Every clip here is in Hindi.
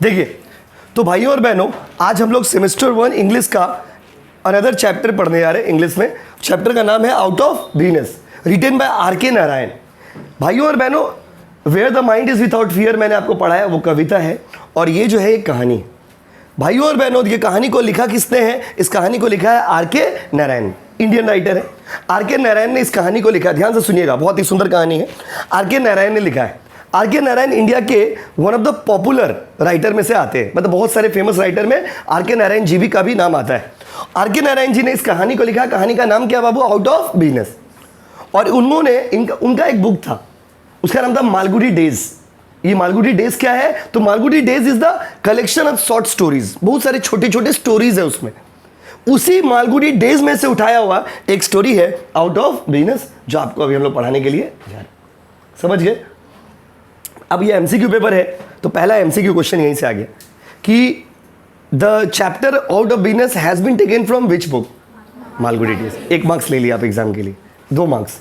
देखिए, तो भाइयों और बहनों, आज हम लोग सेमेस्टर 1 इंग्लिश का अनदर चैप्टर पढ़ने जा रहे हैं। इंग्लिश में चैप्टर का नाम है out of Venus, written by R K. Narayan. भाइयों और बहनों, where the mind is without fear मैंने आपको पढ़ाया, वो कविता है, और ये जो है एक कहानी। भाइयों और बहनों, ये कहानी को लिखा किसने है? इस कहानी को लिखा है आर.के. नारायण, इंडियन राइटर है। आर.के. नारायण ने इस कहानी को लिखा, ध्यान से सुनिएगा, बहुत ही सुंदर कहानी है। आर.के. नारायण ने लिखा है। आर.के. नारायण इंडिया के one of the popular writer में से आते हैं, मतलब बहुत सारे फेमस राइटर में आर.के. नारायण जी भी का भी नाम आता है। आर.के. नारायण जी ने इस कहानी को लिखा, कहानी का नाम क्या बाबू? Out of Venus. और उन्होंने उनका एक बुक था, उसका नाम था मालगुडी डेज। ये मालगुडी डेज क्या है? तो Malgudi days is the collection of short stories, बहुत सारे छोटे छोटे स्टोरीज है उसमें। उसी मालगुडी डेज में से उठाया हुआ एक स्टोरी है आउट ऑफ वीनस, जो आपको अभी हम लोग पढ़ाने के लिए जा रहे हैं। समझ गए? अब ये एमसीक्यू पेपर है, तो पहला एमसीक्यू क्वेश्चन यहीं से आ गया कि the chapter out of Venus has been taken from which book? Malgudi days. 1 marks ले लिया आप एग्जाम के लिए, 2 मार्क्स,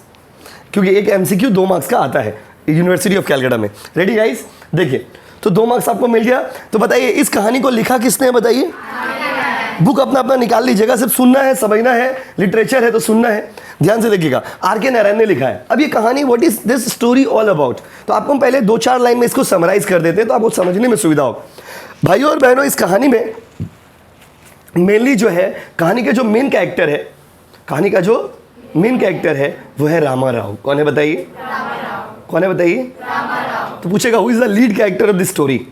क्योंकि एक एमसीक्यू 2 मार्क्स का आता है यूनिवर्सिटी ऑफ कैलकाटा में। Ready guys? देखिए, तो 2 मार्क्स आपको मिल गया। तो बताइए, इस कहानी को लिखा किसने है? बताइए। बुक अपना अपना निकाल लीजिएगा, सिर्फ सुनना है, समझना है, लिटरेचर है तो सुनना है। ध्यान से देखिएगा, आर.के. नारायण ने लिखा है। अब ये कहानी, what is this story all about? तो आपको हम पहले 2-4 लाइन में इसको समराइज कर देते हैं, तो आपको समझने में सुविधा हो। भाइयों और बहनों, इस कहानी में मेनली जो है, कहानी के जो मेन कैरेक्टर है, कहानी का जो मेन कैरेक्टर है वो है रामा राव। कौन है बताइए? कौन है बताइए? तो पूछेगा, who is the lead character of this story?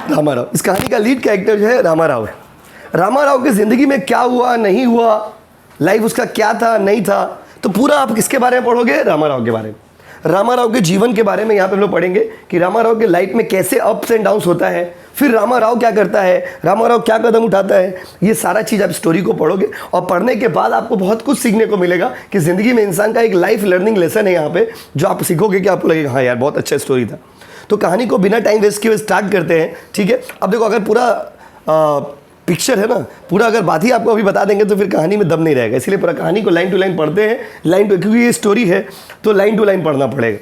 Rama Rao. इस कहानी का लीड कैरेक्टर जो है रामा राव है। रामा राव की जिंदगी में क्या हुआ, नहीं हुआ, लाइफ उसका क्या था, नहीं था, तो पूरा आप किसके बारे में पढ़ोगे? रामा राव के बारे में। रामा राव के जीवन के बारे में यहाँ पे हम लोग पढ़ेंगे कि रामा राव के लाइफ में कैसे अप्स एंड डाउन्स होता है, फिर रामा राव क्या करता है, रामा राव क्या कदम उठाता है, ये सारा चीज़ आप स्टोरी को पढ़ोगे। और पढ़ने के बाद आपको बहुत कुछ सीखने को मिलेगा कि ज़िंदगी में इंसान का एक लाइफ लर्निंग लेसन है यहाँ पे, जो आप सीखोगे कि आपको लगेगा हाँ यार बहुत अच्छा स्टोरी था। तो कहानी को बिना टाइम वेस्ट किए स्टार्ट करते हैं, ठीक है? अब देखो, अगर पूरा पिक्चर है ना, पूरा अगर बात ही आपको अभी बता देंगे तो फिर कहानी में दम नहीं रहेगा, इसलिए पूरा कहानी को लाइन टू लाइन पढ़ते हैं। लाइन टू, क्योंकि ये स्टोरी है तो लाइन टू लाइन पढ़ना पड़ेगा,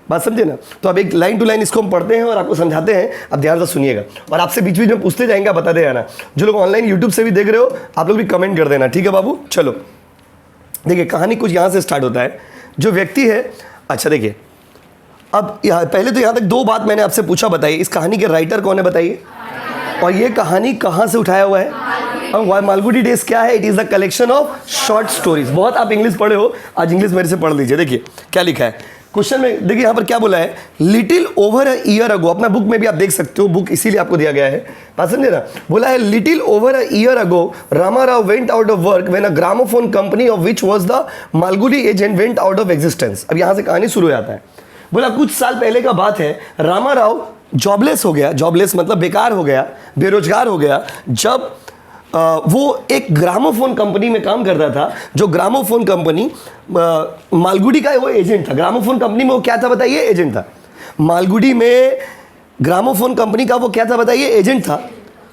बात समझे ना? तो अब एक लाइन टू लाइन इसको हम पढ़ते हैं और आपको समझाते हैं। अब ध्यान से सुनिएगा, और आपसे बीच बीच में पूछते जाएंगे, बताते जाना। जो लोग ऑनलाइन यूट्यूब से भी देख रहे हो, आप लोग भी कमेंट कर देना, ठीक है बाबू? चलो देखिए, कहानी कुछ यहाँ से स्टार्ट होता है। जो व्यक्ति है, अच्छा देखिए, अब यहाँ पहले तो यहाँ तक 2 बात मैंने आपसे पूछा, बताइए इस कहानी के राइटर कौन है? बताइए। और ये कहानी कहाँ से उठाया हुआ है? और मालगुडी डेज क्या है? It is the collection of short stories. बहुत आप इंग्लिश पढ़े हो, आज इंग्लिश मेरे से पढ़ लीजिए। देखिए क्या लिखा है क्वेश्चन में, देखिए यहाँ पर क्या बोला है, little over a year ago. अपना बुक में भी आप देख सकते हो, बुक इसीलिए आपको दिया गया है, बात समझे ना? बोला है little over a year ago Rama Rao went out of work when a gramophone company of which was the Malgudi agent went out of existence. अब यहाँ से कहानी शुरू हो जाता है। बोला कुछ साल पहले का बात है, रामा राव जॉबलेस हो गया, जॉबलेस मतलब बेकार हो गया, बेरोजगार हो गया, जब वो एक ग्रामोफोन कंपनी में काम करता था। जो ग्रामोफोन कंपनी मालगुडी का वो एजेंट था। ग्रामोफोन कंपनी में वो क्या था बताइए? एजेंट था। मालगुडी में ग्रामोफोन कंपनी का वो क्या था बताइए? एजेंट था।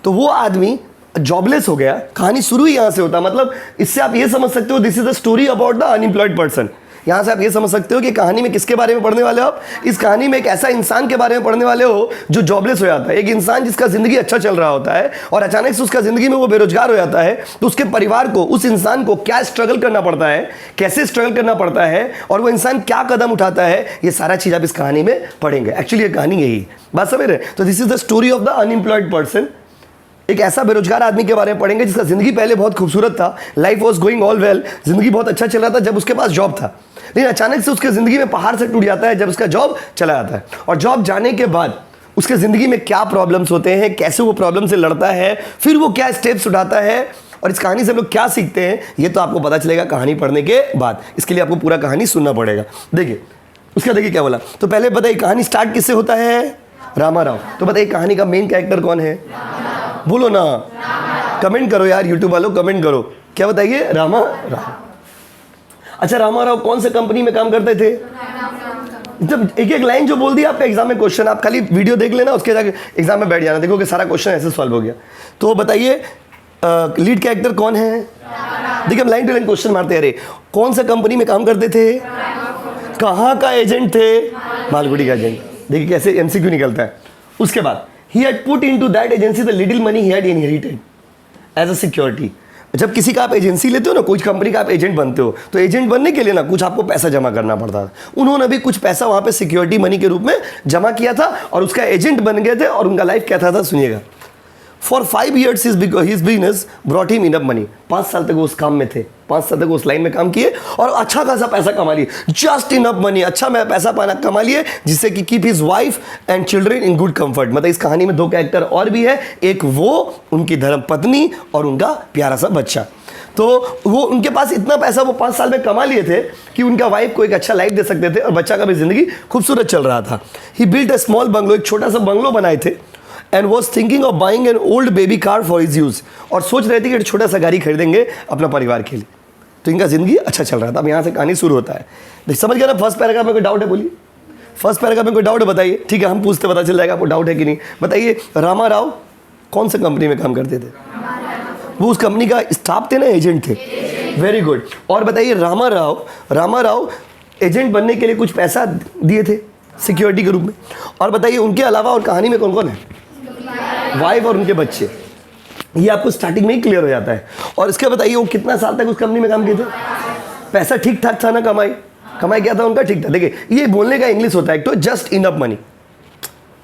तो वो आदमी जॉबलेस हो गया। कहानी शुरू ही यहाँ से होता, मतलब इससे आप ये समझ सकते हो, this is the story about the unemployed person. यहाँ से आप ये समझ सकते हो कि कहानी में किसके बारे में पढ़ने वाले हो आप? इस कहानी में एक ऐसा इंसान के बारे में पढ़ने वाले हो जो जॉबलेस हो जाता है। एक इंसान जिसका जिंदगी अच्छा चल रहा होता है और अचानक से उसका जिंदगी में वो बेरोजगार हो जाता है, तो उसके परिवार को, उस इंसान को क्या स्ट्रगल करना पड़ता है, कैसे स्ट्रगल करना पड़ता है, और वो इंसान क्या कदम उठाता है, ये सारा चीज आप इस कहानी में पढ़ेंगे। एक्चुअली ये कहानी यही बात समझ रहे? तो this is the story of the unemployed person. एक ऐसा बेरोजगार आदमी के बारे में पढ़ेंगे जिसका जिंदगी पहले बहुत खूबसूरत था, life was going all well, जिंदगी बहुत अच्छा चल रहा था जब उसके पास जॉब था, लेकिन अचानक से उसके जिंदगी में पहाड़ से टूट जाता है जब उसका जॉब चला जाता है। और जॉब जाने के बाद उसके जिंदगी में क्या प्रॉब्लम्स होते हैं, कैसे वो प्रॉब्लम से लड़ता है, फिर वो क्या स्टेप्स उठाता है, और इस कहानी से हम लोग क्या सीखते हैं, ये तो आपको पता चलेगा कहानी पढ़ने के बाद। इसके लिए आपको पूरा कहानी सुनना पड़ेगा। देखिए उसका, देखिए क्या बोला। तो पहले बताइए कहानी स्टार्ट किससे होता है? रामा राव। तो बताइए कहानी का मेन कैरेक्टर कौन है? बोलो ना, कमेंट करो यार, यूट्यूब वालों कमेंट करो, क्या बताइए? रामा राव। अच्छा, रामा राव कौन से कंपनी में काम करते थे? जब एक एक लाइन जो बोल दी आपका एग्जाम में क्वेश्चन, आप खाली वीडियो देख लेना, उसके जाके एग्जाम में बैठ जाना, देखो कि सारा क्वेश्चन ऐसे सॉल्व हो गया। तो बताइए लीड कैरेक्टर कौन है? देखिए हम लाइन टू लाइन क्वेश्चन मारते हैं। अरे कौन सा कंपनी में काम करते थे? कहाँ का एजेंट थे? मालगुडी का एजेंट। देखिए कैसे एमसीक्यू निकलता है। उसके बाद he had put into that agency the little money he had inherited as a security. जब किसी का आप एजेंसी लेते हो ना, कुछ कंपनी का आप एजेंट बनते हो, तो एजेंट बनने के लिए ना कुछ आपको पैसा जमा करना पड़ता था। उन्होंने भी कुछ पैसा वहाँ पे सिक्योरिटी मनी के रूप में जमा किया था और उसका एजेंट बन गए थे, और उनका लाइफ कैसा था सुनिएगा। For 5 years his business brought him enough money. 5 साल तक वो उस काम में थे, 5 साल तक उस लाइन में काम किए और अच्छा खासा पैसा कमा लिए, जस्ट इनफ मनी, अच्छा मैं पैसा पाना कमा लिए, जिससे कि keep his wife and children in good comfort. मतलब इस कहानी में 2 कैरेक्टर और भी है, एक वो, उनकी धर्म पत्नी और उनका प्यारा सा बच्चा। तो वो उनके पास इतना पैसा वो 5 साल में कमा लिए थे कि उनका वाइफ को एक अच्छा लाइफ दे सकते थे और बच्चा का भी जिंदगी खूबसूरत चल रहा था। ही बिल्ट अ स्मॉल बंगलो, एक छोटा सा बंगलो बनाए थे, and was thinking of buying an old baby car for his use. और सोच रहे थे कि छोटा सा गाड़ी खरीदेंगे अपना परिवार के लिए। तो इनका जिंदगी अच्छा चल रहा था। अब यहाँ से कहानी शुरू होता है। देख समझ गया ना? फर्स्ट पैराग्राफ में कोई डाउट है? बोलिए। फर्स्ट पैराग्राफ में कोई डाउट है? बताइए। ठीक है, हम पूछते पता चल जाएगा आपको डाउट है कि नहीं। बताइए, रामा राव कौन सा कंपनी में काम करते थे? वो उस कंपनी का स्टाफ थे ना, एजेंट थे? Very good. और बताइए, रामा राव एजेंट बनने के लिए कुछ पैसा दिए थे सिक्योरिटी के रूप में। और बताइए, उनके अलावा और कहानी में कौन कौन है? वाइफ और उनके बच्चे। ये आपको स्टार्टिंग में ही क्लियर हो जाता है। और इसके बताइए, वो कितना साल तक उस कंपनी में काम किए थे? पैसा ठीक ठाक था ना? कमाई क्या था उनका? ठीक था। देखिए, ये बोलने का इंग्लिश होता है एक तो जस्ट इनफ मनी।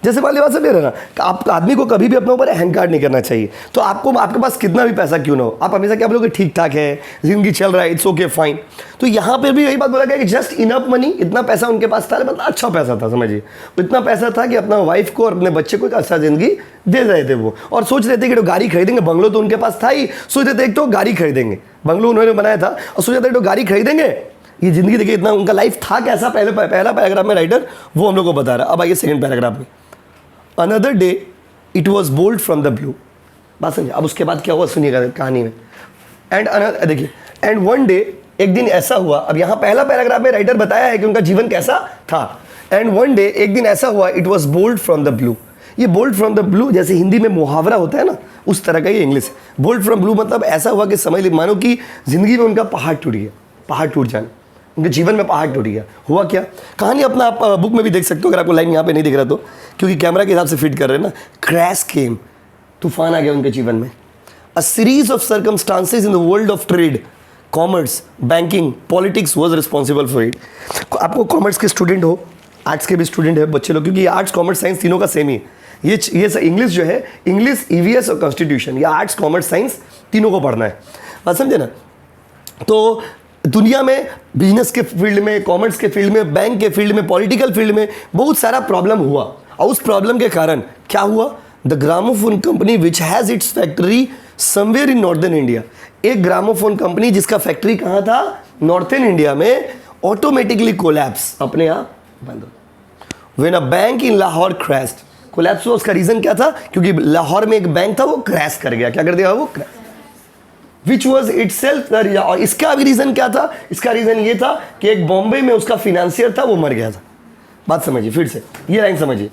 जैसे वाली बात समझ रहे ना, आप आदमी को कभी भी अपने ऊपर अहंकार नहीं करना चाहिए। तो आपको, आपके पास कितना भी पैसा क्यों ना हो, आप हमेशा क्या बोलोगे? ठीक ठाक है, जिंदगी चल रहा है, इट्स ओके फाइन। तो यहाँ पर भी यही बात बोला गया कि जस्ट इनफ मनी। इतना पैसा उनके पास था, मतलब अच्छा पैसा था, समझिए। इतना पैसा था कि अपना वाइफ को और अपने बच्चे को एक अच्छा जिंदगी दे रहे थे वो। और सोच रहे थे कि तो गाड़ी खरीदेंगे, बंगलो तो उनके पास था ही, सोच रहे थे एक तो गाड़ी खरीदेंगे, बंगलो उन्होंने बनाया था, और सोच रहे थे तो गाड़ी खरीदेंगे। ये जिंदगी देखिए, इतना उनका लाइफ था कैसा। पहला पैराग्राफ में राइटर वो हम लोग को बता रहा है। अब आइए सेकंड पैराग्राफ में। Another day, it was bold from the blue. बात समझे? अब उसके बाद क्या हुआ सुनिएगा कहानी में। एंड देखिए, एंड वन डे, एक दिन ऐसा हुआ। अब यहाँ पहला पैराग्राफ में राइटर बताया है कि उनका जीवन कैसा था। एंड वन डे, एक दिन ऐसा हुआ, it was bolt from the blue. ये बोल्ड फ्रॉम द ब्लू जैसे हिंदी में मुहावरा होता है ना, उस तरह का ये इंग्लिश। बोल्ड फ्रॉम ब्लू मतलब ऐसा हुआ कि समझ लीजिए, मानो कि जिंदगी में उनका पहाड़ टूट गया, पहाड़ टूट जाना, उनके जीवन में पहाड़ टूट गया। हुआ क्या? कहानी अपना आप बुक में भी देख सकते हो, अगर आपको लाइन यहाँ पे नहीं दिख रहा तो, क्योंकि कैमरा के हिसाब से फिट कर रहे हैं ना। क्रैश केम, तूफान आ गया उनके जीवन में। A series of circumstances in the world of trade, commerce, banking, politics was responsible for it. आपको कॉमर्स के स्टूडेंट हो, आर्ट्स के भी स्टूडेंट है बच्चे लोग, क्योंकि आर्ट्स कॉमर्स साइंस तीनों का सेम ही है। ये इंग्लिश जो है, इंग्लिश, ईवीएस और कॉन्स्टिट्यूशन, या आर्ट्स कॉमर्स साइंस तीनों को पढ़ना है। बात समझे ना? तो दुनिया में बिजनेस के फील्ड में, कॉमर्स के फील्ड में, बैंक के फील्ड में, पॉलिटिकल फील्ड में बहुत सारा प्रॉब्लम हुआ। और उस प्रॉब्लम के कारण क्या हुआ? The gramophone company which has its factory somewhere in northern India, एक ग्रामोफोन कंपनी जिसका फैक्ट्री कहाँ था? नॉर्थन इंडिया में, ऑटोमेटिकली कोलैप्स, अपने आप बंद हो। When a bank in Lahore crashed, collapse हुआ, उसका रीज़न क्या था? क्योंकि लाहौर में एक बैंक था, वो क्रैश कर गया। क्या कर दिया वो? Crash. Which was it self. और इसका भी रीज़न क्या था? इसका रीज़न ये था कि एक बॉम्बे में उसका फिनेंशियर था, वो मर गया था। बात समझिए फिर से, ये लाइन समझिए।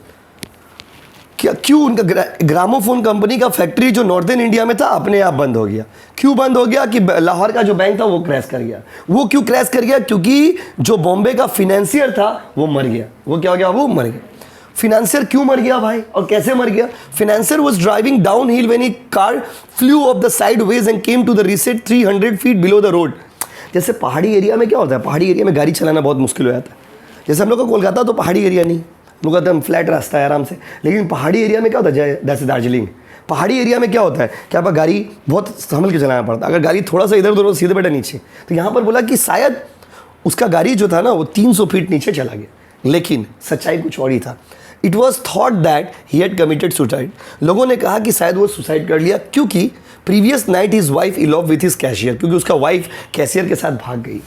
क्या, क्यों उनका ग्रामोफोन कंपनी का फैक्ट्री जो नॉर्दर्न इंडिया में था अपने आप बंद हो गया? क्यों बंद हो गया? कि लाहौर का जो बैंक था वो क्रैश कर गया। वो क्यों क्रैश कर गया? क्योंकि जो बॉम्बे का फिनेंशियर था वो मर गया। वो क्या हो गया? वो मर गया। फिनेंशियर क्यों मर गया भाई, और कैसे मर गया? Financier was driving down hill when he car flew off the sideways and came to the rest 300 feet below the road. जैसे पहाड़ी एरिया में क्या होता है, पहाड़ी एरिया में गाड़ी चलाना बहुत मुश्किल हो जाता है। जैसे हम लोग का कोलकाता तो पहाड़ी एरिया नहीं, लोग कहते हैं फ्लैट रास्ता है आराम से, लेकिन पहाड़ी एरिया में क्या होता है? जैसे दार्जिलिंग, पहाड़ी एरिया में क्या होता है कि आपका गाड़ी बहुत संभल के चलाना पड़ता है। अगर गाड़ी थोड़ा सा इधर उधर सीधे बैठा नीचे, तो यहाँ पर बोला कि शायद उसका गाड़ी जो था ना वो 300 फीट नीचे चला गया, लेकिन सच्चाई कुछ और ही था। It was thought that he had committed suicide. लोगों ने कहा कि शायद वो सुसाइड कर लिया, क्योंकि previous night his wife elope with his cashier, क्योंकि उसका वाइफ कैशियर के साथ भाग गई।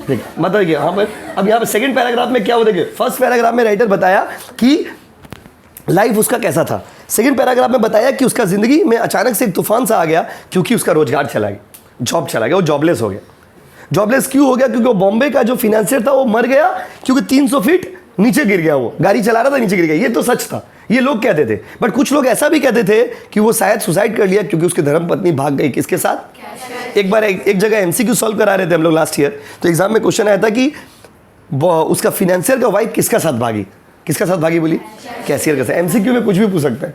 देखिए मतलब हाँ पर अब यहाँ पर सेकंड पैराग्राफ में क्या हो, देखिए फर्स्ट पैराग्राफ में राइटर बताया कि लाइफ उसका कैसा था। सेकंड पैराग्राफ में बताया कि उसका ज़िंदगी में अचानक से एक तूफान सा आ गया, क्योंकि उसका रोजगार चला गया, जॉब चला गया, वो जॉबलेस हो गया। जॉबलेस क्यों हो गया? क्योंकि वो बॉम्बे का जो फिनेंशियर था वो मर गया, क्योंकि 300 फीट नीचे गिर गया। वो गाड़ी चला रहा था, नीचे गिर गया। ये तो सच था, ये लोग कहते थे। बट कुछ लोग ऐसा भी कहते थे कि वो शायद सुसाइड कर लिया क्योंकि उसकी धर्मपत्नी भाग गई। किसके साथ? एक बार एक जगह एमसीक्यू सॉल्व करा रहे थे हम लोग लास्ट ईयर, तो एग्जाम में क्वेश्चन आया था कि उसका फिनेंशियर का वाइफ किसका साथ भागी, किसका साथ भागी बोली? कैशियर के साथ। एमसीक्यू में कुछ भी पूछ सकते हैं।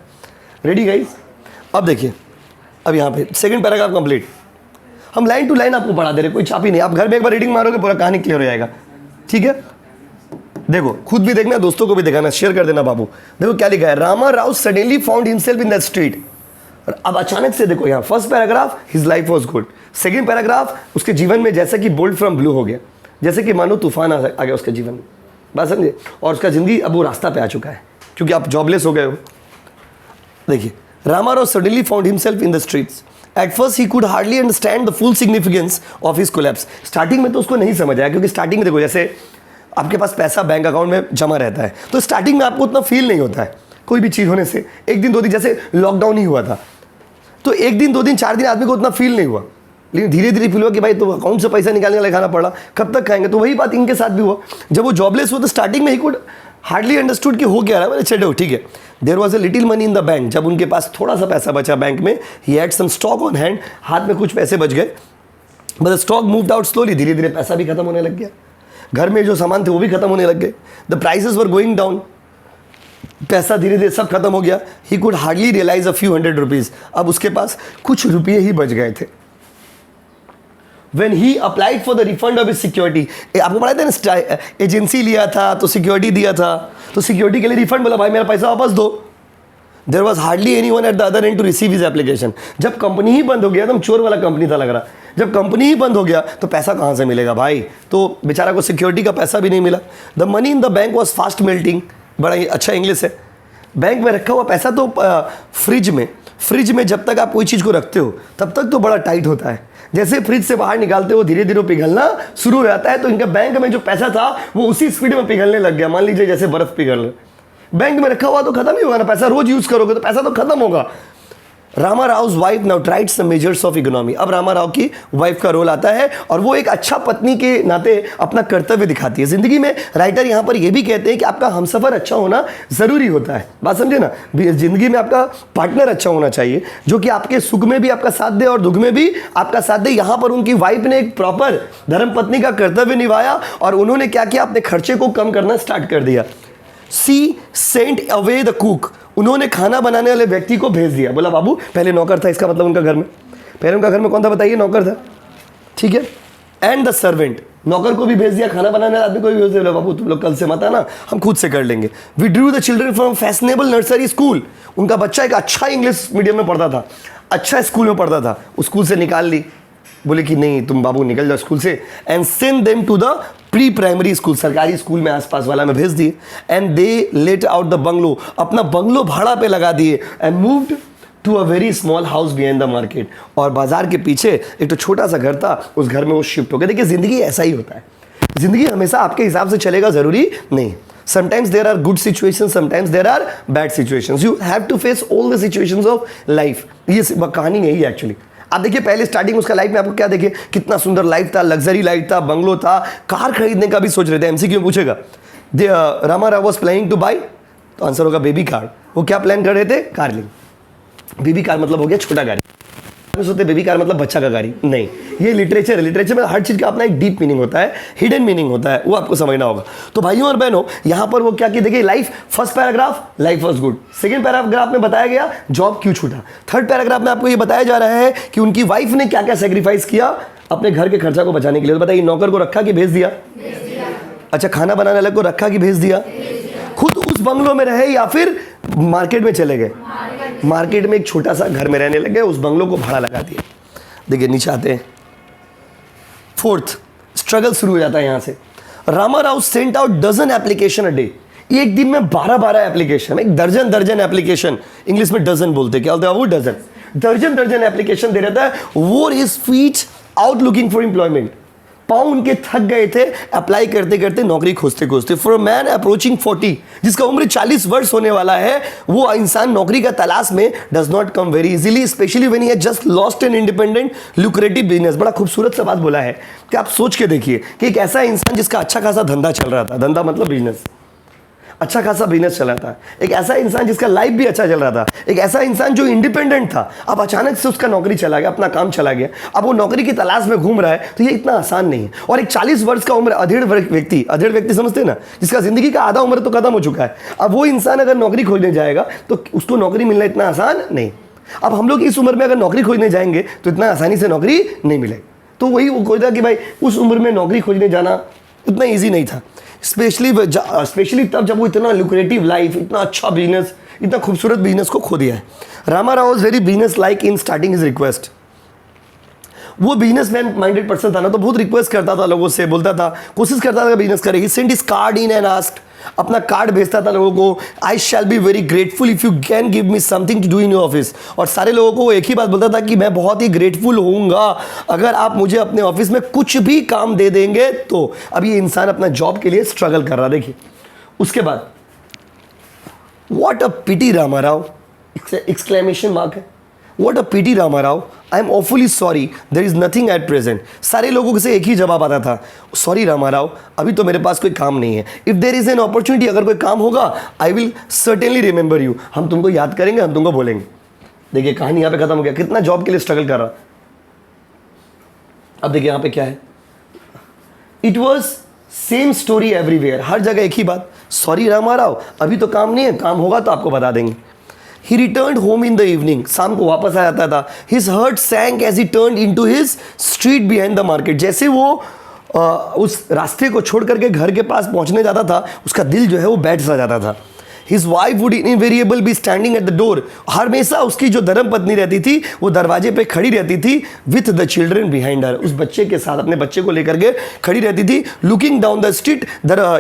Ready guys? अब देखिए, अब यहाँ पे सेकंड पैराग्राफ कंप्लीट। हम लाइन टू लाइन आपको पढ़ा दे रहे, कोई चाप ही नहीं। आप घर में एक बार रीडिंग मारोगे पूरा कहानी क्लियर हो जाएगा। ठीक है, देखो खुद भी देखना, दोस्तों को भी दिखाना, शेयर कर देना बाबू। देखो क्या लिखा है, Rama Rao suddenly found himself in that street. अब अचानक से देखो यहाँ first paragraph his life was good, second paragraph उसके जीवन में जैसे कि बोल्ट फ्रॉम ब्लू हो गया, जैसे कि मानो तूफान आ गया उसके जीवन में, बात समझे? और उसका जिंदगी अब वो रास्ता पे आ चुका है क्योंकि आप जॉबलेस हो गए हो। देखिए, Rama Rao suddenly found himself in the streets. At first he could hardly understand the full significance of his collapse. Starting में तो उसको नहीं समझ आया, क्योंकि स्टार्टिंग में देखो जैसे आपके पास पैसा बैंक अकाउंट में जमा रहता है तो स्टार्टिंग में आपको उतना फील नहीं होता है कोई भी चीज़ होने से। एक दिन दो दिन, जैसे लॉकडाउन ही हुआ था तो एक दिन दो दिन चार दिन आदमी को उतना फील नहीं हुआ, लेकिन धीरे धीरे फील हुआ कि भाई तो अकाउंट से पैसा निकालने वाला खाना पड़ा, कब तक खाएंगे। तो वही बात इनके साथ भी हुआ। जब वो जॉबलेस हुआ तो स्टार्टिंग में ही कुड हार्डली अंडरस्टूड कि हो क्या रहा है। चलो ठीक है, there was a little money in the bank. जब उनके पास थोड़ा सा पैसा बचा बैंक में, he had some stock on hand, हाथ में कुछ पैसे बच गए, but the stock moved out slowly. धीरे धीरे पैसा भी खत्म होने लग गया, घर में जो सामान थे वो भी खत्म होने लग गए। The prices were going down, पैसा धीरे धीरे सब खत्म हो गया। He could hardly realise a few $100 rupees. अब उसके पास कुछ रुपये ही बच गए थे। When he applied for the refund of his security, आपको पता है ना, एजेंसी लिया था तो सिक्योरिटी दिया था, तो सिक्योरिटी के लिए रिफंड बोला, भाई मेरा पैसा वापस दो। There was hardly anyone at the other end to receive his application. जब कंपनी ही बंद हो गया, एकदम चोर वाला कंपनी था लग रहा, जब कंपनी ही बंद हो गया तो पैसा कहाँ से मिलेगा भाई? तो बेचारा को सिक्योरिटी का पैसा भी नहीं मिला। The money in the bank was fast melting, बड़ा ही अच्छा इंग्लिश है। बैंक में रखा हुआ पैसा तो फ्रिज में जब तक आप कोई चीज़ को रखते हो तब तक तो बड़ा टाइट होता है, जैसे फ्रिज से बाहर निकालते हो धीरे धीरे पिघलना शुरू हो जाता है। तो इनका बैंक में जो पैसा था वो उसी स्पीड में पिघलने लग गया। मान लीजिए जैसे बर्फ पिघल रहा, बैंक में रखा हुआ तो खत्म ही होगा ना, पैसा रोज यूज करोगे तो पैसा तो खत्म होगा। Rama Rao's wife now tried some measures of economy. अब रामा राव की वाइफ का रोल आता है और वो एक अच्छा पत्नी के नाते अपना कर्तव्य दिखाती है जिंदगी में। राइटर यहाँ पर ये भी कहते हैं कि आपका हमसफर अच्छा होना जरूरी होता है, बात समझे ना। जिंदगी में आपका पार्टनर अच्छा होना चाहिए जो कि आपके सुख में भी आपका साथ दे और दुख में भी आपका साथ दे। यहाँ पर उनकी वाइफ ने एक प्रॉपर धर्म पत्नी का कर्तव्य निभाया और उन्होंने क्या किया, अपने खर्चे को कम करना स्टार्ट कर दिया। सी सेंट अवे द कुक, उन्होंने खाना बनाने वाले व्यक्ति को भेज दिया। बोला बाबू, पहले नौकर था, इसका मतलब उनका घर में, पहले उनका घर में कौन था बताइए? नौकर था, ठीक है। एंड द सर्वेंट, नौकर को भी भेज दिया, खाना बनाने वाले आदमी को भी भेज दिया। बाबू तुम लोग कल से मत आना, हम खुद से कर लेंगे। We drew the children from fashionable nursery school, उनका बच्चा एक अच्छा इंग्लिश मीडियम में पढ़ता था, अच्छा स्कूल में पढ़ता था, उस स्कूल से निकाल ली। बोले कि नहीं तुम बाबू निकल जाओ स्कूल से। And send them to the pre primary school, सरकारी स्कूल में आसपास वाला में भेज दिए। And they let out the bungalow, अपना बंगलो भाड़ा पे लगा दिए। And moved to a very small house behind the market, और बाजार के पीछे एक तो छोटा सा घर था, उस घर में वो शिफ्ट हो गया। देखिए जिंदगी ऐसा ही होता है, जिंदगी हमेशा आपके हिसाब से चलेगा जरूरी नहीं। Sometimes there are good situations, sometimes there are bad situations. You have to face all the situations of life. ये कहानी नहीं है एक्चुअली। आप देखिए पहले स्टार्टिंग उसका लाइफ में आपको क्या देखिए, कितना सुंदर लाइफ था, लग्जरी लाइफ था, बंगलो था, कार खरीदने का भी सोच रहे थे। एमसीक्यू पूछेगा, Rama Rao was planning to buy, तो आंसर होगा बेबी कार। वो क्या प्लान कर रहे थे? कार लेंगे। बेबी कार मतलब हो गया छोटा गाड़ी। सोचते बेबी कार मतलब बच्चा का गाड़ी, नहीं, ये लिटरेचर है। लिटरेचर में हर चीज का अपना एक डीप मीनिंग होता है, हिडन मीनिंग होता है, वो आपको समझना होगा। तो भाइयों और बहनों, यहां पर वो क्या की, देखिए life, first paragraph life was good, second paragraph में बताया गया जॉब क्यों छूटा, थर्ड पैराग्राफ में आपको ये बताया जा रहा है कि उनकी वाइफ ने क्या क्या सेक्रीफाइस किया अपने घर के खर्चा को बचाने के लिए। तो बताइए नौकर को रखा कि भेज दिया? अच्छा, खाना बनाने वाले को रखा कि भेज दिया? खुद उस बंगलो में रहे या फिर मार्केट में चले गए? मार्केट में एक छोटा सा घर में रहने लगे, उस बंगलो को भाड़ा लगा दिया। देखिए नीचे आते हैं, फोर्थ स्ट्रगल शुरू हो जाता है यहां से। Rama Rao sent out dozen application a day, एक दिन में 12 एप्लीकेशन, एक दर्जन एप्लीकेशन, इंग्लिश में डजन बोलते, क्या बोलते हैं वो? दर्जन एप्लीकेशन दे रहता है। वोर his feet out looking for employment, पाँव उनके थक गए थे अप्लाई करते करते, नौकरी खोजते खोजते। फॉर अ मैन अप्रोचिंग 40, जिसका उम्र 40 वर्ष होने वाला है, वो इंसान नौकरी का तलाश में does not come very easily, specially when he has just lost an independent lucrative business. बड़ा खूबसूरत सा बात बोला है कि आप सोच के देखिए कि एक ऐसा इंसान जिसका अच्छा खासा धंधा चल रहा था, धंधा मतलब बिजनेस, अच्छा खासा बिजनेस चला था, एक ऐसा इंसान जिसका लाइफ भी अच्छा चल रहा था, एक ऐसा इंसान जो इंडिपेंडेंट था, अब अचानक से उसका नौकरी चला गया, अपना काम चला गया, अब वो नौकरी की तलाश में घूम रहा है, तो ये इतना आसान नहीं है। और एक 40 वर्ष का उम्र अधेड़ व्यक्ति समझते हैं ना, जिसका जिंदगी का आधा उम्र तो खत्म हो चुका है, अब वो इंसान अगर नौकरी खोजने जाएगा तो उसको नौकरी मिलना इतना आसान नहीं। अब हम लोग इस उम्र में अगर नौकरी खोजने जाएंगे तो इतना आसानी से नौकरी नहीं मिलेगी। तो वही वो खोजता कि भाई उस उम्र में नौकरी खोजने जाना इतना ईजी नहीं था, स्पेशली तब जब वो इतना लुक्रेटिव लाइफ, इतना अच्छा बिजनेस, इतना खूबसूरत बिजनेस को खो दिया है। Rama Rao was very business like in starting his request. वो बिजनेसमैन माइंडेड पर्सन था ना, तो बहुत रिक्वेस्ट करता था लोगों से, बोलता था, कोशिश करता था बिजनेस करेगी। Send his card in and asked, अपना कार्ड भेजता था लोगों को, I shall be very grateful if you can give me something to do in your office. और सारे लोगों को वो एक ही बात बोलता था कि मैं बहुत ही ग्रेटफुल होऊंगा अगर आप मुझे अपने ऑफिस में कुछ भी काम दे देंगे तो। अब ये इंसान अपना जॉब के लिए स्ट्रगल कर रहा, देखिए। उसके बाद what a pity Rama Rao, exclamation mark है, what a pity Rama Rao, I am awfully sorry, there is nothing at present. सारे लोगों से एक ही जवाब आता था, सॉरी रामा राव, अभी तो मेरे पास कोई काम नहीं है। If there is an opportunity, अगर कोई काम होगा, I will certainly remember you, हम तुमको याद करेंगे, हम तुमको बोलेंगे। देखिए कहानी यहाँ पे खत्म हो गया, कितना जॉब के लिए स्ट्रगल कर रहा। अब देखिए यहाँ पे क्या है, it was same story everywhere, हर जगह एक ही बात, सॉरी रामा राव, अभी तो काम नहीं है, काम होगा तो आपको बता देंगे। He returned home in the evening, शाम को वापस आ जाता था। His heart sank as he turned into his street behind the market। जैसे वो उस रास्ते को छोड़ करके घर के पास पहुंचने जाता था, उसका दिल जो है वो बैठ सा जाता था। His wife would invariably be standing at the door। हमेशा उसकी जो धर्म पत्नी रहती थी वो दरवाजे पे खड़ी रहती थी, with the children behind her, उस बच्चे के साथ, अपने बच्चे को लेकर के खड़ी रहती थी। Looking down the street,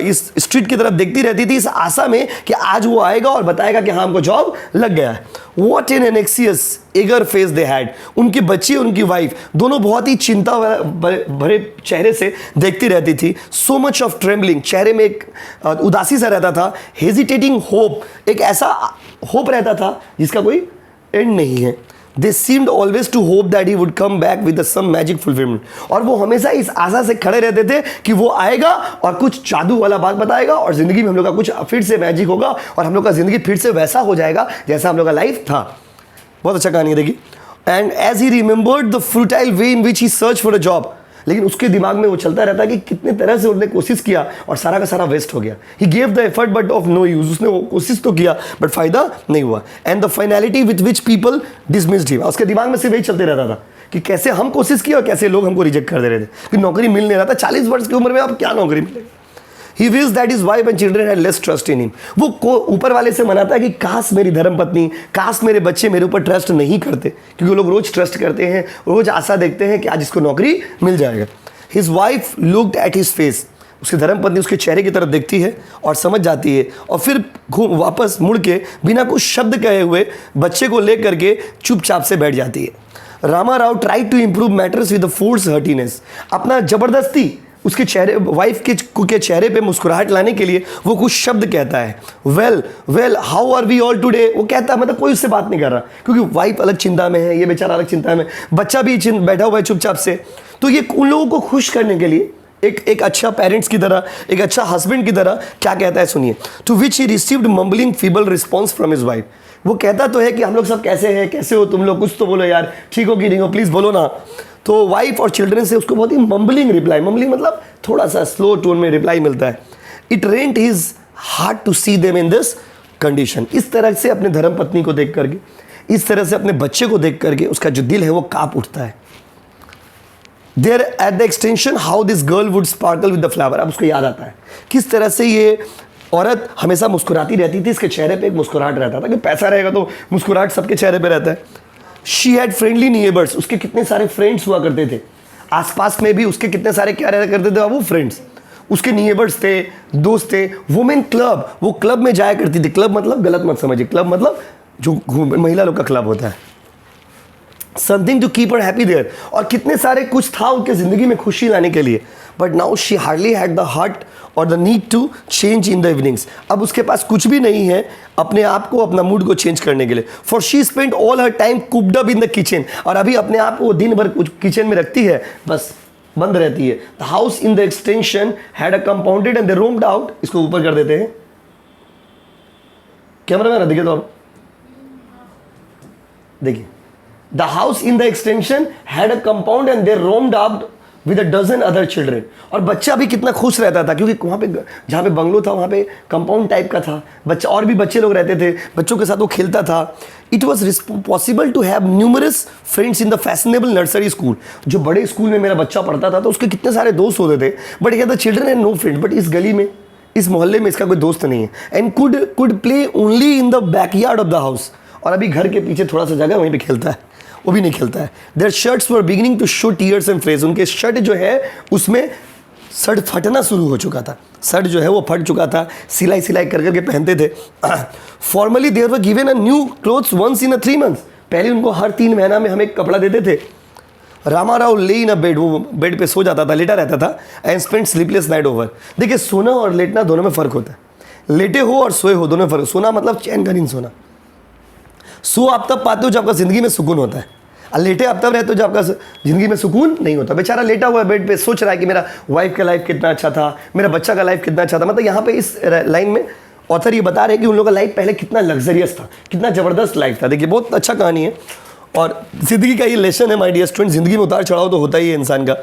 इस स्ट्रीट की तरफ देखती रहती थी, इस आशा में कि आज वो आएगा और बताएगा कि हाँ हमको जॉब लग गया है। What an anxious eager face they had। उनके बच्चे, उनकी वाइफ दोनों बहुत ही चिंता भरे चेहरे से देखती रहती थी। So much of trembling, चेहरे में एक उदासी सा रहता था। Hesitating hope, एक ऐसा होप रहता था जिसका कोई एंड नहीं है। They seemed always to hope that he would come back with some magic fulfillment। और वो हमेशा इस आशा से खड़े रहते थे कि वो आएगा और कुछ जादू वाला बात बताएगा और ज़िंदगी में हम लोग का कुछ फिर से मैजिक होगा और हम लोग का ज़िंदगी फिर से वैसा हो जाएगा जैसा हम लोग का लाइफ था। बहुत अच्छा कहानी है, देखिए। And as he remembered the futile way in which he search for a job, लेकिन उसके दिमाग में वो चलता रहता कि कितने तरह से उसने कोशिश किया और सारा का सारा वेस्ट हो गया। He gave the effort but of no use, उसने वो कोशिश तो किया बट फायदा नहीं हुआ। And the finality with which people dismissed him, उसके दिमाग में सिर्फ यही चलते रहता था कि कैसे हम कोशिश किए और कैसे लोग हमको रिजेक्ट कर दे रहे थे, कि नौकरी मिल नहीं रहा था। 40 वर्ष की उम्र में अब क्या नौकरी मिलेगी। He wished that his wife and children had less trust in him। वो ऊपर वाले से मनाता है कि काश मेरी धर्मपत्नी, काश मेरे बच्चे मेरे ऊपर ट्रस्ट नहीं करते, क्योंकि वो लोग रोज ट्रस्ट करते हैं, रोज आशा देखते हैं कि आज इसको नौकरी मिल जाएगा। His wife looked at his face, उसकी धर्मपत्नी उसके चेहरे की तरफ देखती है और समझ जाती है और फिर वापस मुड़ के बिना कुछ शब्द कहे हुए बच्चे को ले करके चुपचाप से बैठ जाती है। Rama Rao tried to improve matters with force heartiness, अपना जबरदस्ती उसके चेहरे, वाइफ के चेहरे पे मुस्कुराहट लाने के लिए वो कुछ शब्द कहता है। Well how are we all today, वो कहता है, मतलब कोई उससे बात नहीं कर रहा, क्योंकि वाइफ अलग चिंता में है, ये बेचारा अलग चिंता में, बच्चा भी बैठा हुआ है चुपचाप से। तो ये उन लोगों को खुश करने के लिए एक अच्छा पेरेंट्स की तरह, एक अच्छा हस्बैंड की तरह क्या कहता है, सुनिए। To which he received mumbling feeble response from his wife. वो कहता तो है कि हम लोग सब कैसे हैं, कैसे हो तुम लोग, कुछ तो बोलो यार, ठीक हो कि नहीं हो, प्लीज़ बोलो ना। तो वाइफ और चिल्ड्रन से उसको बहुत ही मम्बलिंग रिप्लाई, मम्बलिंग मतलब थोड़ा सा स्लो टोन में रिप्लाई मिलता है। It rent his heart to see them in this condition. इस तरह से अपने धर्म पत्नी को देख करके, इस तरह से अपने बच्चे को देख करके उसका जो दिल है वो कांप उठता है। There at the extension how this girl would sparkle with the flower. अब उसको याद आता है किस तरह से ये औरत हमेशा मुस्कुराती रहती थी, इसके चेहरे पे एक मुस्कुराहट रहता था, कि पैसा रहेगा तो मुस्कुराहट सबके चेहरे पे रहता है। शी हैड फ्रेंडली नीबर्स, उसके कितने सारे फ्रेंड्स हुआ करते थे, आसपास में भी उसके कितने सारे क्या रहा करते थे वो फ्रेंड्स, उसके नीबर्स थे, दोस्त थे। वुमेन क्लब, वो क्लब में जाया करती थी। क्लब मतलब गलत मत समझिए, क्लब मतलब जो महिला लोग का क्लब होता है। Something to keep her happy there, और कितने सारे कुछ था उनके ज़िंदगी में खुशी लाने के लिए। But now she hardly had the heart और the need to change in the evenings. अब उसके पास कुछ भी नहीं है अपने आप को, अपना मूड को चेंज करने के लिए। For she spend all her time cooked up in the kitchen, और अभी अपने आप को दिन भर किचन में रखती है, बस बंद रहती है। The house in the extension had a compounded and they roamed out, इसको ऊपर कर देते हैं, कैमरा मैन देखिए, तो आप देखिए, the house in the extension had a compound and they roamed up with a dozen other children. और बच्चा भी कितना खुश रहता था, क्योंकि वहाँ पे जहाँ पे बंगलो था वहाँ पे कंपाउंड टाइप का था, बच्चा और भी बच्चे लोग रहते थे, बच्चों के साथ वो खेलता था। It was possible to have numerous friends in the fashionable nursery school. जो बड़े स्कूल में मेरा बच्चा पढ़ता था तो उसके कितने सारे दोस्त होते थे, but the children and no friend. But इस गली में, इस मोहल्ले में इसका कोई दोस्त नहीं है। And could play only in the backyard of the house. और अभी घर के पीछे थोड़ा सा जगह वहीं पे खेलता है, वो भी नहीं खेलता है। Their shirts were beginning to show tears and frays. उनके शर्ट जो है उसमें शर्ट फटना शुरू हो चुका था, शर्ट जो है वो फट चुका था, सिलाई सिलाई कर करके पहनते थे। Formerly there were given a new clothes once in a 3 months। पहले उनको हर 3 महीना में हम एक कपड़ा देते थे। Rama Rao lay in a bed, वो बेड पे सो जाता था, लेटा रहता था। And spend sleepless night over. देखिए, सोना और लेटना दोनों में फ़र्क होता है। लेटे हो और सोए हो दोनों में फ़र्क। सोना मतलब चैन का नींद सोना। सो आप तब पाते हो जब आपका ज़िंदगी में सुकून होता है, और लेटे आप तब रहते हो जब आपका ज़िंदगी में सुकून नहीं होता। बेचारा लेटा हुआ है बेड पे, सोच रहा है कि मेरा वाइफ का लाइफ कितना अच्छा था, मेरा बच्चा का लाइफ कितना अच्छा था। मतलब यहाँ पे इस लाइन में ऑथर ये बता रहे हैं कि उन लोगों का लाइफ पहले कितना लग्जरियस था, कितना ज़बरदस्त लाइफ था। देखिए, बहुत अच्छा कहानी है और ज़िंदगी का ये लेसन है माय डियर स्टूडेंट। ज़िंदगी में उतार चढ़ाव तो होता ही है इंसान का,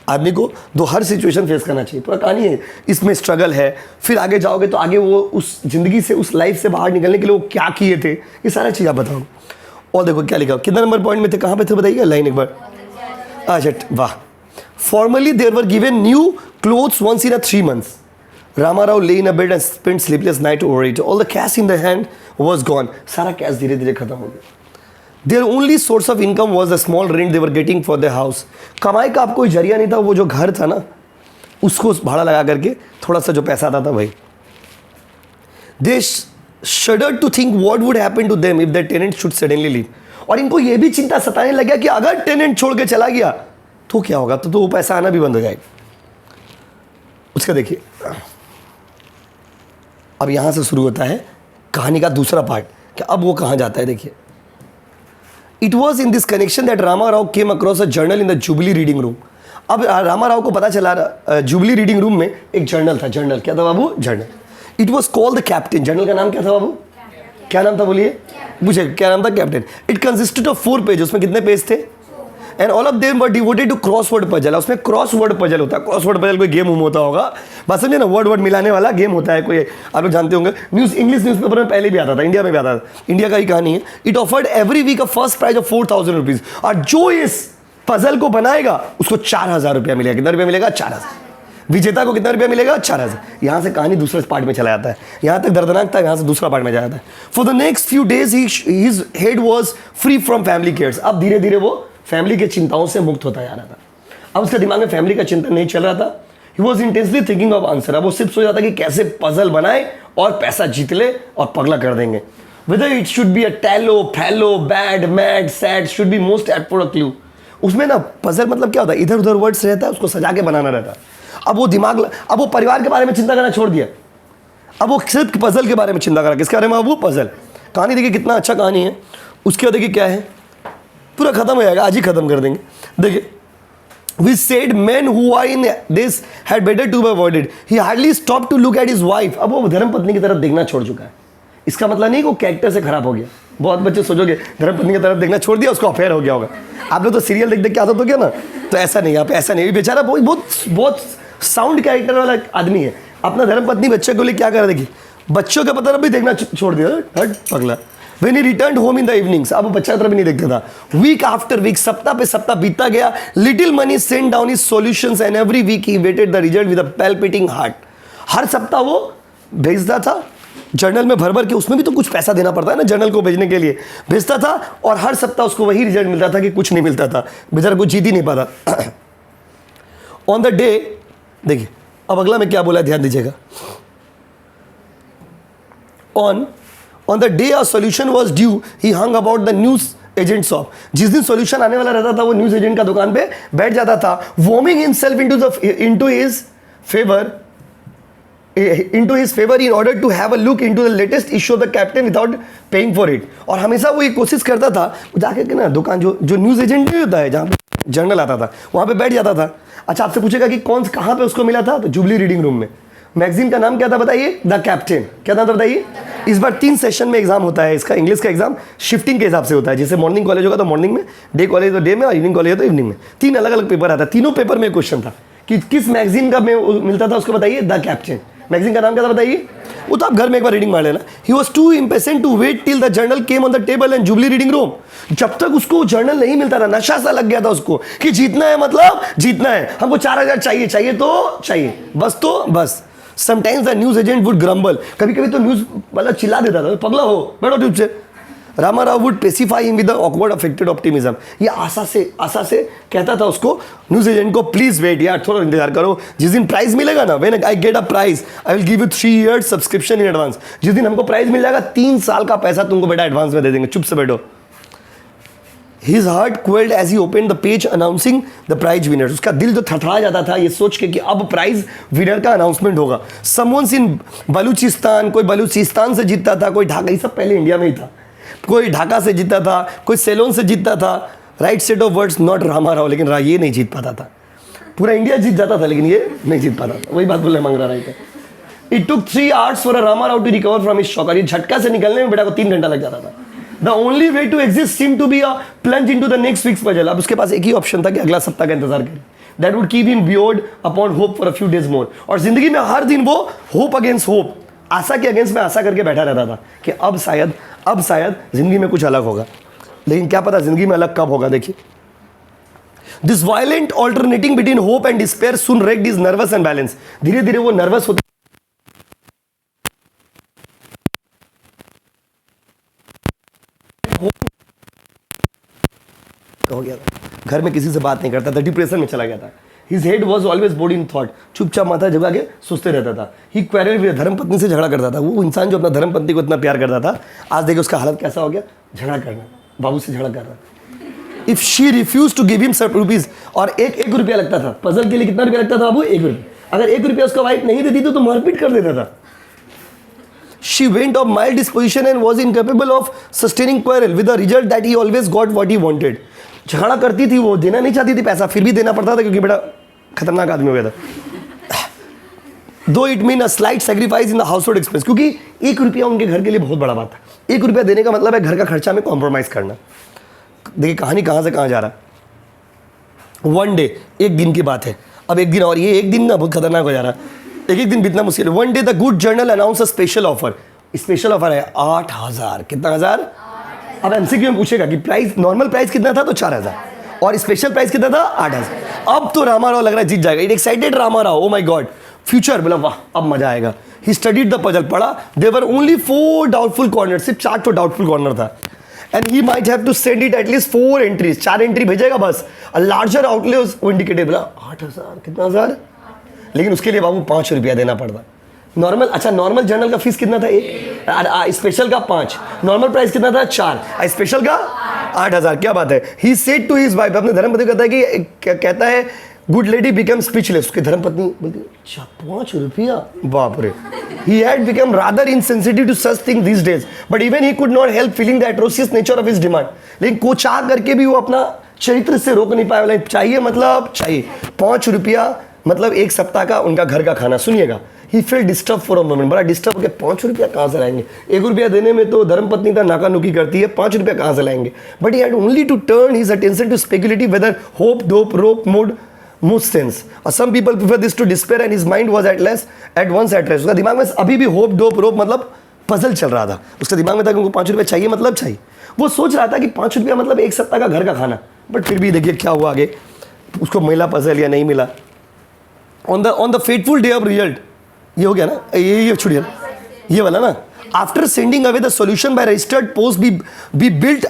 आदमी को तो हर सिचुएशन फेस करना चाहिए। पूरा कहानी है, इसमें स्ट्रगल है। फिर आगे जाओगे तो आगे वो उस ज़िंदगी से, उस लाइफ से बाहर निकलने के लिए वो क्या किए थे, ये सारा चीज़ आप बताओ। और देखो क्या लिखा, कितना नंबर पॉइंट में थे, कहाँ पे थे बताइए लाइन एक बार। अच्छा, वाह। Formerly there were given new clothes once in a 3 months। Rama Rao lay in a bed and spend sleepless night over it. All the cash in the hand was gone. सारा कैश धीरे धीरे खत्म हो गया। Their only source of income was the small rent they were getting for the house. कमाई का आपको कोई जरिया नहीं था, वो जो घर था ना उसको भाड़ा लगा करके थोड़ा सा जो पैसा आता था भाई। दे shuddered to think what would happen to them if their tenant should suddenly leave। और इनको ये भी चिंता सताने लगा कि अगर टेनेंट छोड़ के चला गया तो क्या होगा, तो वो पैसा आना भी बंद हो जाएगा। उसका देखिए, अब यहां से शुरू होता है कहानी का दूसरा पार्ट कि अब वो कहां जाता है। देखिए, it was in this connection that Rama Rao came across a journal in the jubilee reading room. अब रामा राव को पता चला जुबली रीडिंग रूम में एक जर्नल था। जर्नल क्या था बाबू? Journal. It was called the captain. Journal का नाम क्या था बाबू? क्या नाम था बोलिए, पूछे क्या नाम था? Captain. It consisted of 4 page. उसमें कितने पेज थे? And all of them were devoted to crossword puzzle. उसमें क्रॉसवर्ड पजल होता है। क्रॉसवर्ड पजल कोई गेम होता होगा, बस समझे ना, वर्ड मिलाने वाला गेम होता है कोई, आप लोग जानते होंगे। इंग्लिश न्यूज़पेपर में पहले भी आता था, इंडिया में भी आता था, इंडिया का ही कहानी है। It offered every week a first prize of 4000 rupees. और जो इस पजल को बनाएगा उसको 4000 रुपया मिलेगा। कितना रुपया मिलेगा? 4000। विजेता को कितना रुपया मिलेगा? 4000। यहाँ से कहानी दूसरे पार्ट में चला जाता है। यहाँ तक दर्दनाक था, यहाँ से दूसरा पार्ट में जाता है। For the next few days his head was free from family cares. अब धीरे धीरे वो फैमिली के चिंताओं से मुक्त होता जा रहा था। अब उसके दिमाग में फैमिली का चिंतन नहीं चल रहा था। He was intensely thinking of answer. अब वो सिर्फ सोच रहा था कि कैसे पजल बनाए और पैसा जीत ले और पगला कर देंगे। Whether it should be a tallow, fellow, bad, mad, sad, should be most at for a clue. उसमें ना पजल मतलब क्या होता है, इधर उधर वर्ड्स रहता है, उसको सजा के बनाना रहता है। अब वो परिवार के बारे में चिंता करना छोड़ दिया। अब वो सिर्फ पजल के बारे में चिंता करा। किसके बारे में? अब वो पजल। कहानी देखिए कितना अच्छा कहानी है। उसके बाद देखिए क्या है, पूरा खत्म हो जाएगा, आज ही खत्म कर देंगे। देखिए, we said men who are in this had better to be avoided. He hardly stopped to look at his wife. अब वो धर्म पत्नी की तरफ देखना छोड़ चुका है। इसका मतलब नहीं कि वो कैरेक्टर से खराब हो गया। बहुत बच्चे सोचोगे धर्म पत्नी की तरफ देखना छोड़ दिया, उसको अफेयर हो गया होगा। आप लोग तो सीरियल देख देख के आदत हो गया ना, तो ऐसा नहीं, आप ऐसा नहीं। बेचारा बहुत साउंड कैरेक्टर वाला आदमी है। अपना धर्म पत्नी बच्चे को लिए क्या कर रहा है, देखिए, बच्चों के तरफ भी देखना छोड़ दिया। हट पगला। When he returned home in the evenings, अब बच्चा तरफ भी नहीं देखता था। Week after week, सप्ताह पे सप्ताह बीतता गया। Little money sent down his solutions and every week he waited the result with a palpitating heart. हर सप्ताह वो भेजता था जर्नल में भर भर के, उसमें भी तो कुछ पैसा देना पड़ता है ना जर्नल को भेजने के लिए। भेजता था और हर सप्ताह उसको वही रिजल्ट मिलता था कि कुछ नहीं मिलता था। बेचारा कुछ जीत ही नहीं पाता। ऑन द डे, देखिए अब अगला में क्या बोला, ध्यान दीजिएगा। On the day a solution was due, he hung about the news agent shop. जिस दिन solution आने वाला रहता था वो न्यूज एजेंट का दुकान पे बैठ जाता था, warming himself into his favor in order to have a look into the latest issue of the Captain without paying for it. और हमेशा वो ये कोशिश करता था, जाके के ना दुकान जो न्यूज एजेंट नहीं होता है जहाँ पे जर्नल आता था, वहाँ पे बैठ जाता था। अच्छा, आपसे पूछेगा कि कहाँ पे उसको मिला था, तो जुबली रीडिंग रूम में। मैगजीन का नाम क्या था बताइए? The captain. क्या नाम था बताइए? इस बार 3 सेशन में एग्जाम होता है इसका। इंग्लिश का एग्जाम शिफ्टिंग के हिसाब से होता है, जैसे मॉर्निंग कॉलेज होगा तो मॉर्निंग में, डे कॉलेज तो डे में, और इवनिंग कॉलेज तो इवनिंग में। 3 अलग अलग पेपर आता है। तीनों पेपर में क्वेश्चन था कि किस मैगजीन का में मिलता था उसको बताइए? The captain. मैगजीन का नाम क्या था बताइए? वो तो आप घर में एक बार रीडिंग मार लेना। He was too impatient to wait till the journal came on the table and jubilee reading room. जब तक उसको जर्नल नहीं मिलता था, नशा सा लग गया था उसको कि जीतना है, मतलब जीतना है, हमको 4000 चाहिए, चाहिए तो चाहिए, बस तो बस। Sometimes the news agent would grumble, कभी कभी तो न्यूज मतलब चिल्ला देता था, पगला हो बैठो ट्यूब से। Ramarao would pacify him with the awkward affected optimism. ये आशा से कहता था उसको, न्यूज एजेंट को, प्लीज वेट यार, थोड़ा इंतजार करो, जिस दिन प्राइज मिलेगा ना, when I get a prize I will give you 3 years subscription in advance. जिस दिन हमको प्राइज मिल जाएगा 3 साल का पैसा तुमको बेटा एडवांस में दे देंगे, चुप से बैठो। His heart quelled as he opened the page announcing the prize winners. उसका दिल जो थरथरा जाता था ये सोच के कि अब प्राइज विनर का अनाउंसमेंट होगा। Someone in बलूचिस्तान, कोई बलूचिस्तान से जीतता था, कोई ढाका, ये सब पहले इंडिया में ही था, कोई ढाका से जीतता था, कोई सेलोन से जीतता था। Right set of words not Ramarao, लेकिन ये नहीं जीत पाता था। पूरा इंडिया जीत जाता था लेकिन ये नहीं जीत पाता था। वही बात बोलने मांग रहा है। It took 3 hours for a Ramarao to recover from his shock। और ये झटका से निकलने में बेटा को 3 घंटा लग जाता था। The only way to exist seemed to be a plunge into the next week's puzzle। अब उसके पास एक ही ऑप्शन था कि अगला सप्ताह का इंतजार करें। That would keep him buoyed upon hope for a few days more। और जिंदगी में हर दिन वो hope against hope, आशा के अगेंस्ट में आशा करके बैठा रहता था कि अब शायद जिंदगी में कुछ अलग होगा। लेकिन क्या पता जिंदगी में अलग कब होगा। देखिए, this violent alternating between hope and despair soon wrecked his nervous and balance। धीरे धीरे वो नर्वस होता हो गया था, घर में किसी से बात नहीं करता था, डिप्रेशन में चला गया था। His head was always bowed in thought। चुपचाप माथा झुका के सोचते रहता था। He quarreled with धर्मपत्नी से झगड़ा करता था। वो इंसान जो अपना धर्मपत्नी को इतना प्यार करता था, आज देखिए उसका हालत कैसा हो गया, झगड़ा करना, बाबू से झगड़ा कर रहा। If she refused to give him some rupees, और एक रुपया लगता था पजल के लिए। कितना रुपया लगता था बाबू? 1 रुपया। अगर 1 रुपया उसका वाइफ नहीं देती तो मारपीट कर देता था। She went of mild disposition and was incapable of sustaining quarrel, with the result that he always got what he wanted। झगड़ा करती थी वो, देना नहीं चाहती थी पैसा, फिर भी देना पड़ता था क्योंकि बेटा खतरनाक आदमी हो गया था। दो it mean a slight sacrifice in the house hold expense, क्योंकि 1 रुपया उनके घर के लिए बहुत बड़ा बात था। 1 रुपया देने का मतलब है घर का खर्चा में कॉम्प्रोमाइज करना। देखिए कहानी कहाँ से कहाँ जा रहा है। वन डे, एक दिन की बात है। अब एक दिन, और ये एक दिन ना बहुत खतरनाक हो जा रहा है, एक दिन बीतना मुश्किल है। One day the good journal announce a special offer. Special offer है 8000। कितना हजार? अब एमसीक्यू में पूछेगा कि प्राइस, नॉर्मल प्राइस कितना था तो 4000, और स्पेशल प्राइस कितना था 8000। अब तो रामाराव लग रहा है जीत जाएगा। It excited Ramarao, oh my god, future, बोला वाह अब मजा आएगा। ही स्टडीड द पजल, पढ़ा। देवर ओनली 4 डाउटफुल कॉर्नर, सिर्फ 4 तो डाउटफुल कॉर्नर था। And he might have to send it at least 4 entries, 4 entry भेजेगा बस। अ लार्जर आउटले वो इंडिकेटेड, बोला 8000, कितना हजार, लेकिन उसके लिए बाबू 5 रुपया देना पड़ता। नॉर्मल, अच्छा नॉर्मल जर्नल का फीस कितना था? 1, स्पेशल का 5, नॉर्मल प्राइस कितना था? 4, स्पेशल का 8000। क्या बात है। He said to his wife, अपने धर्मपत्नी कहता है कि कहता है गुड लेडी बिकम स्पीचलेस। उसकी धर्मपत्नी बोलती 5 रुपया, बाप रे। He had become rather insensitive to such thing this days, but even he could not help feeling the atrocious nature of his demand. लेकिन कोचा करके भी वो अपना चरित्र से रोक नहीं पाया। चाहिए मतलब चाहिए। 5 रुपया मतलब 1 सप्ताह का उनका घर का खाना। सुनिएगा, he feel disturb for a moment, बड़ा डिस्टर्ब हो गया। 5 रुपया कहाँ से लाएंगे? 1 रुपया देने में तो धर्मपत्नी का नाका नुकी करती है, 5 रुपया कहाँ से लाएंगे? But he had only to turn his attention to speculative weather hope, dope, rope, mood, mood sense. और some people prefer this to despair and his mind was at once at rest. उसका दिमाग में अभी भी होप, डोप, रोप मतलब पजल चल रहा था। उसका दिमाग में था कि उनको 5 रुपया चाहिए मतलब चाहिए। वो सोच रहा था कि 5 रुपया मतलब 1 सप्ताह का घर का खाना। बट फिर भी देखिए क्या हुआ आगे, उसको मिला पजल या नहीं मिला। On the fateful day of result, ये हो गया ना, ये छोड़िए ये वाला ना। After sending away the solution by registered post be built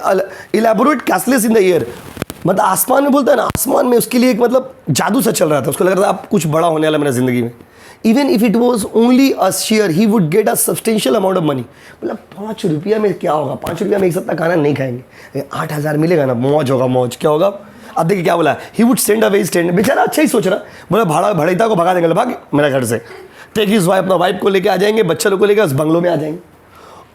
elaborate cashless in the air. मतलब आसमान में, बोलता है ना आसमान में, उसके लिए एक मतलब जादू सा चल रहा था। उसको लग रहा था अब कुछ बड़ा होने वाला मेरा जिंदगी में। Even if it was only a share he would get a substantial amount of money. मतलब 5 रुपया में क्या होगा? 5 रुपया में 1 सप्ताह खाना नहीं खाएंगे। 8000 मिलेगा ना, मौज होगा मौज। क्या होगा? अब देखिए क्या बोला, he would send away stand. बेचारा अच्छा ही सोच रहा, बोला भाड़ीता को भगा देंगे, भाग मेरा घर से। टेक हिज वाइफ, अपना वाइफ को लेके आ जाएंगे, बच्चे लोग को लेकर उस बंगलों में आ जाएंगे,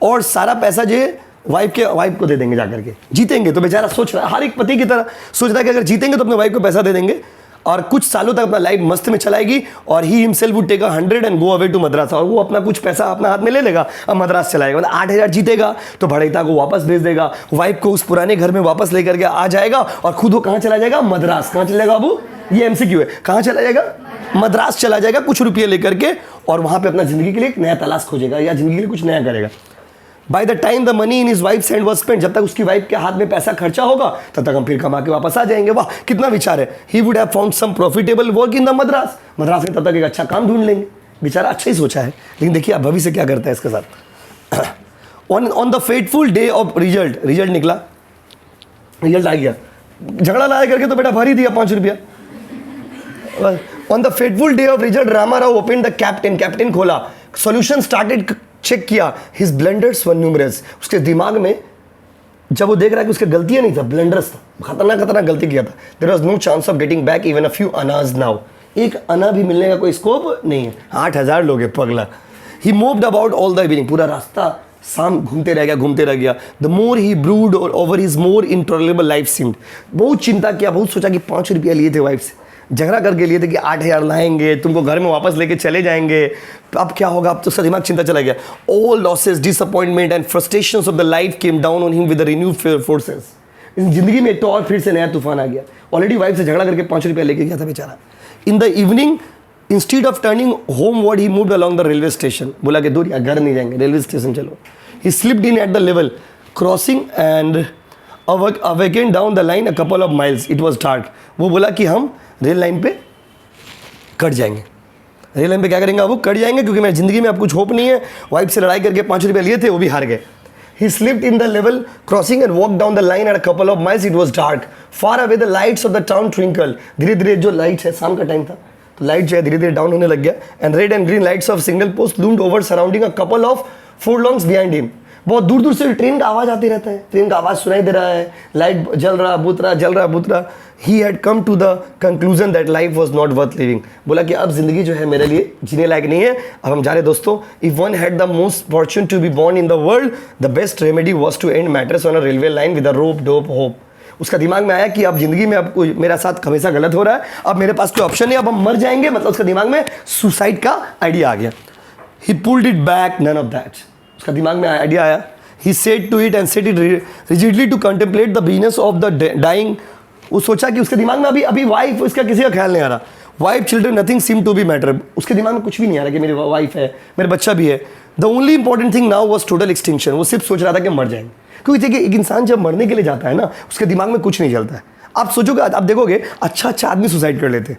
और सारा पैसा जो है वाइफ को दे देंगे जाकर के। जीतेंगे तो बेचारा सोच रहा है, हर एक पति की तरह सोच रहा है कि अगर जीतेंगे तो अपने वाइफ को पैसा दे देंगे, और कुछ सालों तक अपना लाइफ मस्त में चलाएगी और he himself would take 100 and go away to Madras, और वो अपना कुछ पैसा अपना हाथ में ले लेगा और मद्रास चलाएगा। मतलब 8,000 जीतेगा तो भड़ैता को वापस भेज देगा, वाइफ को उस पुराने घर में वापस लेकर के आ जाएगा और खुद वो कहाँ चला जाएगा? मद्रास। कहाँ चला जाएगा बाबू? ये एमसीक्यू है। कहाँ चला जाएगा? मद्रास चला जाएगा कुछ रुपये लेकर के, और वहाँ पे अपना जिंदगी के लिए एक नया तलाश खोजेगा या जिंदगी के लिए कुछ नया करेगा। By the time the money in his wives hand was spent, जब तक उसकी वाइफ के हाथ में पैसा खर्चा होगा तब तक हम फिर कमा के वापस आ जाएंगे। वाह कितना विचार है। He would have found some profitable work in the Madras, Madras में तब तक एक अच्छा काम ढूंढ लेंगे। बेचारा अच्छा ही सोचा है, लेकिन देखिए अब भविष्य क्या करता है इसके साथ। On the fateful day of result निकला, रिजल्ट आ गया, झगड़ा लाया करके तो बेटा भर ही दिया 5 रुपया। On the fateful day of result Rama Rao open the captain खोला, सॉल्यूशन स्टार्टेड, चेक किया, हिज ब्लंडर्स वर न्यूमरस। उसके दिमाग में जब वो देख रहा है कि उसके गलतियां नहीं था, ब्लंडर्स था, खतरनाक गलती किया था। There was no chance of getting back even a few annas now, एक अना भी मिलने का कोई स्कोप नहीं है। 8,000 लोग हैं पगला। He moved about all the evening, पूरा रास्ता शाम घूमते रह गया। The more he brood over his more intolerable life seemed, बहुत चिंता किया, बहुत सोचा कि 5 रुपया लिए थे वाइफ से, झगड़ा करके लिए थे कि 8,000 लाएंगे, तुमको घर में वापस लेके चले जाएंगे, अब क्या होगा? अब तो उसका दिमाग चिंता चला गया। All losses, disappointment and frustrations of the life came down on him with renewed forces. जिंदगी में एक तो और फिर से नया तूफान आ गया। ऑलरेडी वाइफ से झगड़ा करके 5 रुपया लेके गया था बेचारा। इन the evening instead of turning home word he moved along the railway station, बोला कि दूर या घर नहीं जाएंगे, रेलवे स्टेशन चलो। ही slipped in at the level crossing and awakened down the line a couple of miles, it was dark. वो बोला कि हम रेल लाइन पे कट जाएंगे। रेल लाइन पे क्या करेंगे? वो कट जाएंगे क्योंकि मेरी ज़िंदगी में अब कुछ होप नहीं है। वाइफ से लड़ाई करके 5 रुपये लिए थे, वो भी हार गए। He slipped in the level crossing and walked down the line at a couple of miles. It was dark. Far away the lights of the town twinkled. धीरे धीरे जो लाइट्स है, शाम का टाइम था तो लाइट जो है धीरे धीरे डाउन होने लग गया। And red and green lights off single post loomed over surrounding a couple of furlongs behind him. बहुत दूर दूर से ट्रेन का आवाज़ आती रहता है, ट्रेन का आवाज़ सुनाई दे रहा है, लाइट जल रहा बुत रहा। He had come to the conclusion that life was not worth living. बोला कि अब जिंदगी जो है मेरे लिए जीने लायक नहीं है, अब हम जा रहे दोस्तों। If one had the most fortune to be born in the world, the best remedy was to end matters on a railway line with a rope dope hope. उसका दिमाग में आया कि अब जिंदगी में अब कोई मेरा साथ हमेशा गलत हो रहा है, अब मेरे पास कोई ऑप्शन नहीं, अब हम मर जाएंगे, मतलब उसका दिमाग में सुसाइड का आइडिया आ गया। He pulled it back, none of that. उसका दिमाग में आइडिया आया। He said to it and set it rigidly to contemplate the venus of the dying. वो सोचा कि उसके दिमाग में अभी वाइफ, उसका किसी का ख्याल नहीं आ रहा। Wife children nothing seem to be matter, उसके दिमाग में कुछ भी नहीं आ रहा कि मेरी वाइफ है, मेरा बच्चा भी है। The only important thing now was total extinction. वो सिर्फ सोच रहा था कि मर जाएंगे, क्योंकि देखिए एक इंसान जब मरने के लिए जाता है ना, उसके दिमाग में कुछ नहीं चलता है। आप सोचोगे, आप देखोगे अच्छा आदमी सुसाइड कर लेते।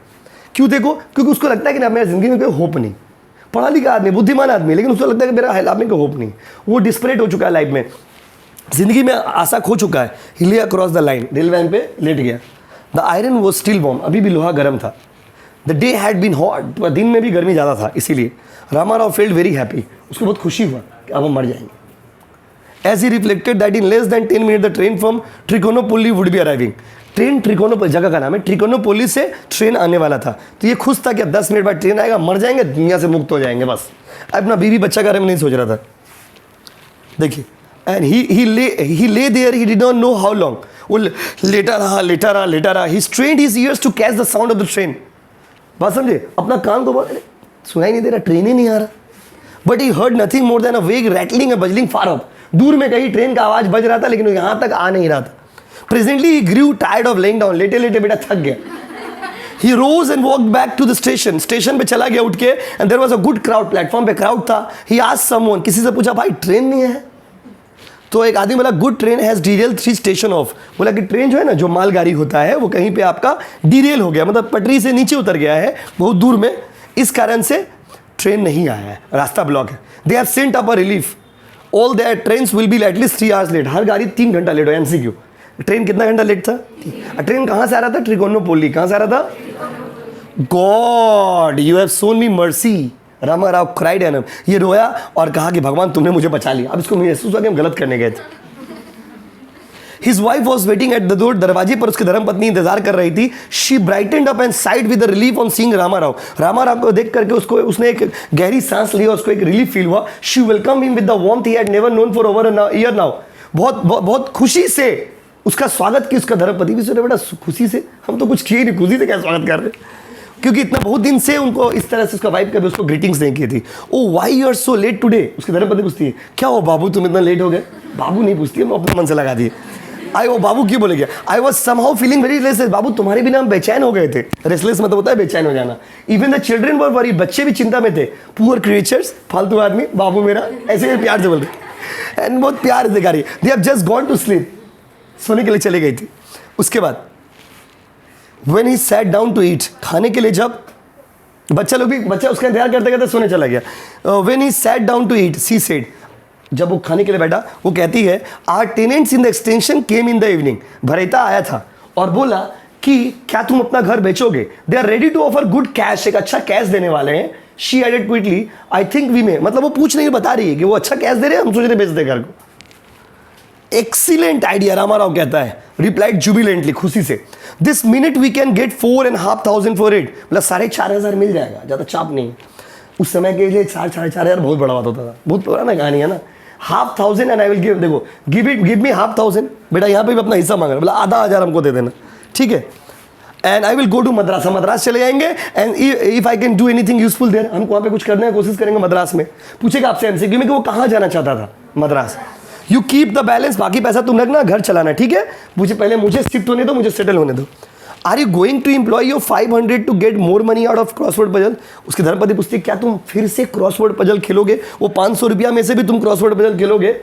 क्यों? देखो, क्योंकि उसको लगता है कि ना मेरी जिंदगी में कोई होप नहीं, पढ़ा लिखा आदमी, बुद्धिमान आदमी, लेकिन उसको लगता है कि मेरा लाइफ में कोई होप नहीं। वो डिस्परेट हो चुका है लाइफ में, जिंदगी में आशा खो चुका है। He lay across the line, rail line पे लेट गया। The iron was still warm, अभी भी लोहा गर्म था। The day had been hot, दिन में भी गर्मी ज़्यादा था, इसीलिए रामाराव फेल्ट वेरी हैप्पी, उसको बहुत खुशी हुआ कि अब हम मर जाएंगे। As he reflected that in less than 10 minute the train from Trichinopoly would be arriving. Train Trichinopoly, जगह का नाम है, ट्रिकोनोपोली से ट्रेन आने वाला था। तो ये खुश था कि अब 10 मिनट बाद ट्रेन आएगा, मर जाएंगे, दुनिया से मुक्त हो जाएंगे बस। अपना बीवी बच्चा के बारे में नहीं सोच रहा था। देखिए, and he lay there, he did not know how long. वो लेटा रहा। He strained his ears to catch the sound of the train. बात समझे? अपना कान को सुनाई नहीं दे रहा, ट्रेन ही नहीं आ रहा। But he heard nothing more than a vague rattling and buzzing far up. दूर में कहीं ट्रेन का आवाज बज रहा था, लेकिन वो यहाँ तक आ नहीं रहा था। Presently he grew tired of laying down. लेटे बेटा थक गया। He rose and walked back to the station. Station पे चला गया उठ के, and there was a good crowd. Platform पे क्राउड था। He asked someone, किसी से पूछा, भाई ट्रेन नहीं है? तो एक आदमी बोला, good train has derail 3 station of. बोला कि ट्रेन जो है ना, जो मालगाड़ी होता है, वो कहीं पे आपका डीरेल हो गया, मतलब पटरी से नीचे उतर गया है बहुत दूर में, इस कारण से ट्रेन नहीं आया है, रास्ता ब्लॉक है। They have sent up a relief, all their trains will be at least 3 hours late. हर गाड़ी 3 घंटा लेट हो। एमसीक्यू, ट्रेन कितना घंटा लेट था? ट्रेन कहाँ से आ रहा था? ट्रिकोनोपोली। कहाँ से आ रहा था? God you have shown me mercy. Ramarao cried and ये रोया और कहा कि भगवान तुमने मुझे बचा लिया। अब इसको महसूस हुआ कि हम गलत करने गए थे। His wife was waiting at the door. दरवाजे पर उसकी धर्मपत्नी इंतजार कर रही थी। She brightened up and sighed with a relief on seeing Rama Rao. Rama Rao को देख करके उसने एक गहरी सांस ली और उसको एक रिलीफ फील हुआ। She welcomed him with the warmth he had never known for over a year now। बहुत खुशी से उसका स्वागत किया, उसका धर्मपति भी सोचे बेटा खुशी से, हम तो कुछ किए नहीं, खुशी से क्या स्वागत कर रहे हैं, क्योंकि इतना बहुत दिन से उनको इस तरह से उसका वाइफ कभी उसको ग्रीटिंग्स नहीं की थी। Oh why you are so late today, उसकी धर्मपत्नी पूछती है क्या हो बाबू तुम इतना लेट हो गए, बाबू नहीं पूछती है, मैं अपने मन से लगा दिए, आई वो बाबू क्यों बोले गया, I was somehow feeling very restless, बाबू तुम्हारे बिना हम बेचैन हो गए थे, रेस्टलेस मतलब होता है बेचैन हो जाना, even the children were worry, बच्चे भी चिंता में थे, पुअर क्रिएचर्स, फालतू आदमी, बाबू मेरा, ऐसे प्यार से बोलते एंड बहुत प्यार दिखा रही है, they have just gone to sleep, सोने के लिए चली गई थी। उसके बाद when he sat down to eat, खाने के लिए जब बच्चा उसका इंतजार करते करते सोने चला गया, when he sat down to eat she said, जब वो खाने के लिए बैठा वो कहती है our tenants in the extension came in the evening, भरेता आया था और बोला कि क्या तुम अपना घर बेचोगे, they are ready to offer good cash, एक अच्छा कैश देने वाले हैं, she added quickly I think we may, मतलब वो पूछ नहीं बता रही है कि वो अच्छा कैश दे रहे हैं, हम सोच रहे बेच दे घर को। एक्सीलेंट आइडिया, रामाराव कहता है, रिप्लाइड जुबिलेंटली, खुशी से, this minute we can get 4,500 for it, मतलब 4,500 मिल जाएगा, ज़्यादा चाप नहीं। उस समय के लिए 4,500 बहुत बड़ा बात होता था, बहुत पुराना कहानी है ना। 5,500 एंड आई विल गिव, देखो गिव मी 5,500, बेटा यहाँ पे भी अपना हिस्सा मांग रहा है, बोला आधा हज़ार हमको दे देना, ठीक है, and I will go to Madras, हम मद्रास चले जाएंगे, and if I can do anything useful there, हम वहाँ पे कुछ करने की कोशिश करेंगे मद्रास में। पूछेगा आपसे एमसीक्यू में कि वो कहाँ जाना चाहता था, Madras. You keep the balance, बाकी पैसा तुम रखना, घर चलाना, ठीक है, मुझे पहले मुझे शिफ्ट होने दो, मुझे सेटल होने दो। Are you going to employ your 500 to get more money out of crossword puzzle, उसकी धर्मपति पूछती है क्या तुम फिर से क्रॉसवर्ड पजल खेलोगे, वो 500 रुपया में से भी तुम क्रॉसवर्ड पजल खेलोगे।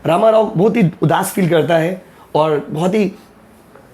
रामाराव बहुत ही उदास फील करता है और बहुत ही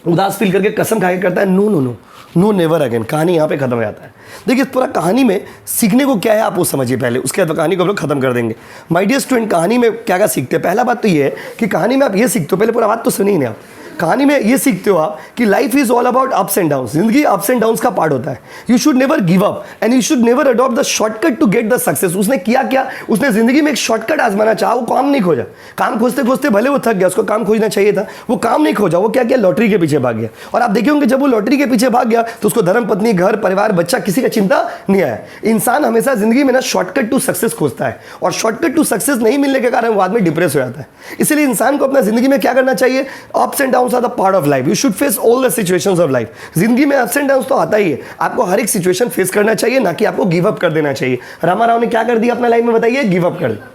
उदास फील करके कसम खा के करता है no no no no never again. कहानी यहाँ पे खत्म हो जाता है। देखिए पूरा कहानी में सीखने को क्या है आप वो समझिए पहले, उसके बाद कहानी को हम लोग खत्म कर देंगे। माय डियर स्टूडेंट, कहानी में क्या क्या सीखते हैं, पहला बात तो ये है कि कहानी में आप ये सीखते हो, पहले पूरा बात तो सुनिए नहीं आप, कहानी में ये सीखते हो आप कि life is all about ups and downs, जिंदगी अप्स एंड डाउन्स का पार्ट होता है। You should never give up and you should never adopt the shortcut to get the success. उसने किया क्या, उसने जिंदगी में एक शॉर्टकट आजमाना चाहा, वो काम नहीं खोजा, काम खोजते खोजते भले वो थक गया, उसको काम खोजना चाहिए था, वो काम नहीं खोजा, वो क्या किया, लॉटरी के पीछे भाग गया। और आप देखे होंगे जब वो लॉटरी के पीछे भाग गया तो उसको धर्म पत्नी, घर, परिवार, बच्चा, किसी का चिंता नहीं आया। इंसान हमेशा जिंदगी में ना शॉर्टकट टू सक्सेस खोजता है और शॉर्टकट टू सक्सेस नहीं मिलने के कारण वो आदमी डिप्रेस हो जाता है। इसलिए इंसान को अपना जिंदगी में क्या करना चाहिए, ups and downs are the part of life, you should face all the situations of life. जिंदगी में अप्स एंड डाउन्स तो आता ही है, आपको हर एक सिचुएशन फेस करना चाहिए, ना कि आपको गिव अप कर देना चाहिए। रामाराव ने क्या कर दिया अपना लाइफ में, बताइए, गिव अप कर दिया।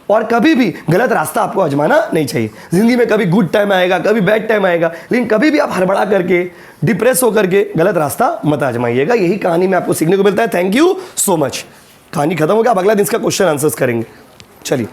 और कभी भी गलत रास्ता आपको आजमाना नहीं चाहिए। जिंदगी में कभी गुड टाइम आएगा, कभी बैड टाइम आएगा, लेकिन कभी भी आप हड़बड़ा करके, डिप्रेस होकर के गलत रास्ता मत आजमाइएगा। यही कहानी में आपको सीखने को मिलता है। Thank you so much. कहानी खत्म हो गया, अब अगला दिन इसका क्वेश्चन आंसर्स करेंगे। चलिए।